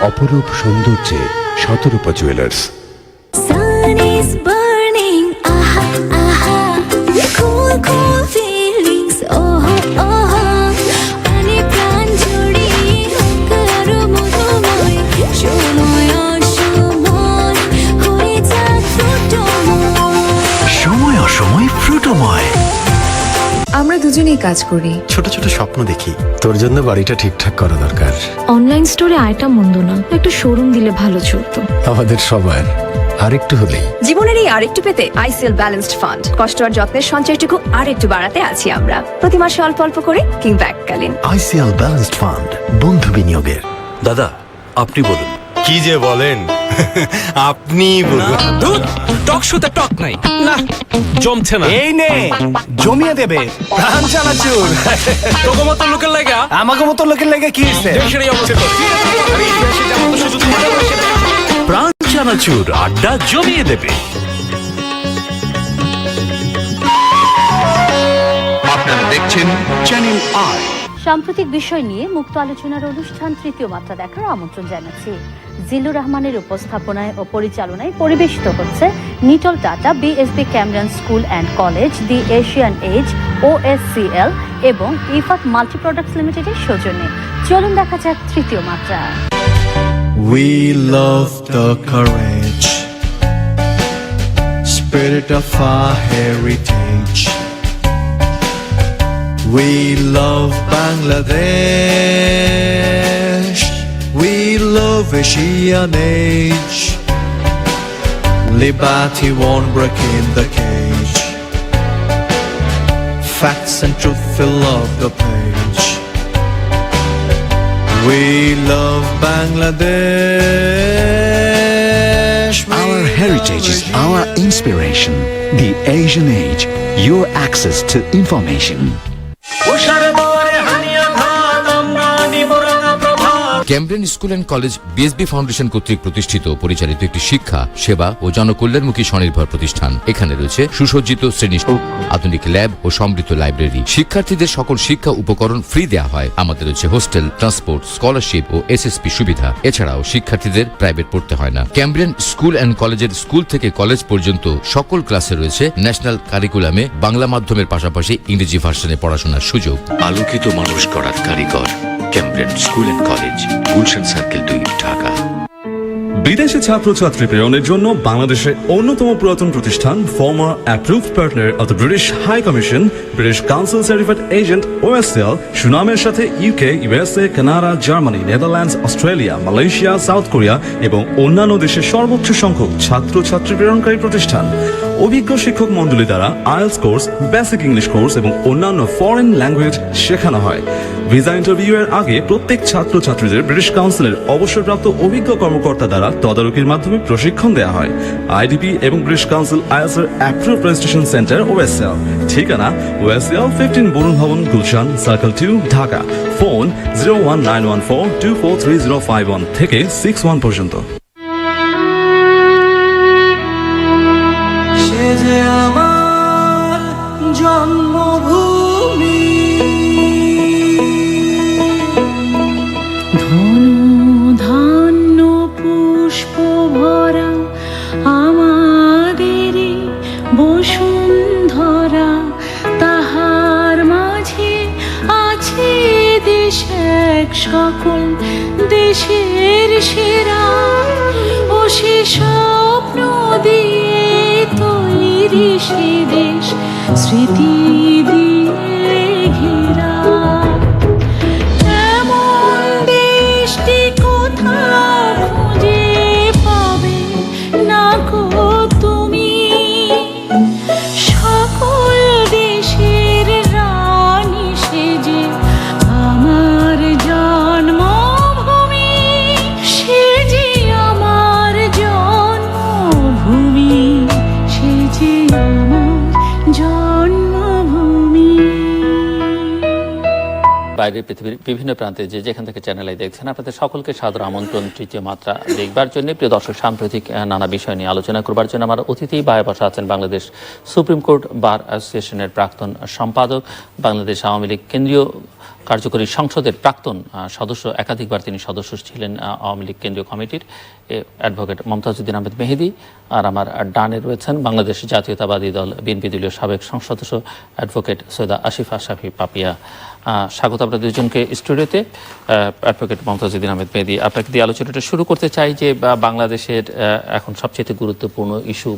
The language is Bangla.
অপরূপ সৌন্দর্যে শতরূপা jewellers. Sun is burning, aha, aha. Cool, cool feelings, oh, oh. Ani pran jodi hok aro modomoy, shomoy oshomoy hoye jak fruitomoy. সময় অসময় ফ্রুটোময়। আমরা দুজনেই কাজ করি, ছোট ছোট স্বপ্ন দেখি। তোর জন্য বাড়িটা ঠিকঠাক করা দরকার। অনলাইন স্টোরে আয়টা মন্দ না, একটা শোরুম দিলে ভালো চলতো। আমাদের সবার আরেকটু হলেই। জীবনের এই আরেকটু পেতে আইসিএল ব্যালেন্সড ফান্ড কষ্ট আর যত্নের সঞ্চয়টুকু আরেকটু বাড়াতে আছি আমরা। প্রতি মাসে অল্প অল্প করে কিংবা এককালীন। আইসিএল ব্যালেন্সড ফান্ড, বন্ধু বিনিয়োগের। দাদা আপনি বলুন। কি যে বলেন, আপনি বলুন। টক শোতে টক নাই না, জমছে না। এই নে, জমিয়ে দেবে প্রাণ চানাচুর। তোকে মতো লোকের লাগা আমাকে মতো লোকের লেগে কি হয়েছে? দেশের এই অবস্থা। প্রাণ চানাচুর আড্ডা জমিয়ে দেবে। আপনারা দেখছেন চ্যানেল আই। সাম্প্রতিক বিষয় নিয়ে মুক্ত আলোচনার অনুষ্ঠান তৃতীয় মাত্রা দেখার আমন্ত্রণ জানাচ্ছি। জিল্লুর রহমানের উপস্থাপনায় ও পরিচালনায় পরিবেশিত হচ্ছে Nitol Tata BSB Cambrian school and college, the Asian Age, OSCL এবং ইফাত মাল্টি প্রোডাক্টস লিমিটেডের সৌজন্যে। চলুন দেখা যাক তৃতীয় মাত্রা। We love the courage, spirit of our heritage. We love Bangladesh, we love Asian age. Liberty won't break in the cage. Facts and truth fill up the page. We love Bangladesh. Our heritage is our inspiration. The Asian Age, your access to information. Cambrian school and college BSB foundation কর্তৃক প্রতিষ্ঠিত ও পরিচালিত একটি শিক্ষা, সেবা ও জনকল্যাণমুখী স্বনির্ভর প্রতিষ্ঠান। এখানে রয়েছে সুসজ্জিত শ্রেণী, আধুনিক ল্যাব ও সমৃদ্ধ লাইব্রেরি। শিক্ষার্থীদের সকল শিক্ষা উপকরণ ফ্রি দেওয়া হয়। আমাদের রয়েছে হোস্টেল, ট্রান্সপোর্ট, স্কলারশিপ ও এসএসপি সুবিধা। এছাড়াও শিক্ষার্থীদের প্রাইভেট পড়তে হয় না। ক্যামব্রেন স্কুল অ্যান্ড কলেজের স্কুল থেকে কলেজ পর্যন্ত সকল ক্লাসে রয়েছে ন্যাশনাল কারিকুলামে বাংলা মাধ্যমের পাশাপাশি ইংরেজি ভার্সনে পড়াশোনার সুযোগ। আলোকিত মানুষ গড়ার কারিগর Cambrian school and college, Gulshan circle 2, Dhaka. বিদেশি ছাত্রছাত্রী প্রেরণের জন্য বাংলাদেশের অন্যতম পুরাতন প্রতিষ্ঠান, former approved partner of the British high commission, British council certified agent OSCL, সুনামের সাথে UK, USA, Canada, Germany, Netherlands, Australia, Malaysia, South Korea এবং অন্যান্য দেশের সর্বোচ্চ সংখ্যক ছাত্রছাত্রী প্রেরণকারী প্রতিষ্ঠান। অভিজ্ঞ শিক্ষক মণ্ডলী দ্বারা IELTS course, basic English course এবং অন্যান্য ফরেন ল্যাঙ্গুয়েজ শেখানো হয়। ভিসা ইন্টারভিউ এর আগে প্রত্যেক ছাত্রছাত্রীদের ব্রিটিশ কাউন্সিলের অবসরপ্রাপ্ত অভিজ্ঞ কর্মকর্তা দ্বারা তদারকির মাধ্যমে প্রশিক্ষণ দেওয়া হয়। IDP এবং ব্রিটিশ কাউন্সিল IELTS এর অ্যাপ্রুভড রেজিস্ট্রেশন সেন্টার OSCL। ঠিকানা OSCL 15 বরুণ ভবন, গুলশান সার্কেল 2, ঢাকা। ফোন 01914243051 থেকে 61 পর্যন্ত। আমার জন্মভূমি, ধন্য পুষ্প ভরা আমাদের বসুন্ধরা, তাহার মাঝে আছে দেশ এক, সকল দেশের সেরা। ও সে স্বপ্ন দিয়ে তৈরি সে দেশ, স্মৃতি দিয়ে ঘেরা। এমন দেশটি কোথাও খুঁজে পাবে না গো তুমি, সকল দেশের রানী সেজে আমার জন্মভূমি, সেজে আমার জন্মভূমি, সেজে আমার জন্মভূমি। বাইরের পৃথিবীর বিভিন্ন প্রান্তে যে যেখান থেকে চ্যানেল আই দেখছেন, আপনাদের সকলকে সাদর আমন্ত্রণ তৃতীয় মাত্রা দেখবার জন্য। প্রিয় দর্শক, সাম্প্রতিক নানা বিষয় নিয়ে আলোচনা করবার জন্য আমার অতিথি বায়ে বসা আছেন বাংলাদেশ সুপ্রিম কোর্ট বার অ্যাসোসিয়েশনের প্রাক্তন সম্পাদক, বাংলাদেশ আওয়ামী লীগ কেন্দ্রীয় কার্যকরী সংসদের প্রাক্তন সদস্য, একাধিকবার তিনি সদস্য ছিলেন আওয়ামী লীগ কেন্দ্রীয় কমিটির, অ্যাডভোকেট মমতাজউদ্দিন আহমেদ মেহেদী। আর আমার ডানে রয়েছেন বাংলাদেশ জাতীয়তাবাদী দল বিএনপি দলীয় সাবেক সংসদ সদস্য অ্যাডভোকেট সৈয়দা আসিফা শাফি পাপিয়া। স্বাগত আপনাদের দুজনকে স্টুডিওতে। অ্যাডভোকেট মমতাজউদ্দিন আহমেদ মেহেদী, আপনাকে দিয়ে আলোচনাটা শুরু করতে চাই যে বাংলাদেশের এখন সবচেয়ে গুরুত্বপূর্ণ ইস্যু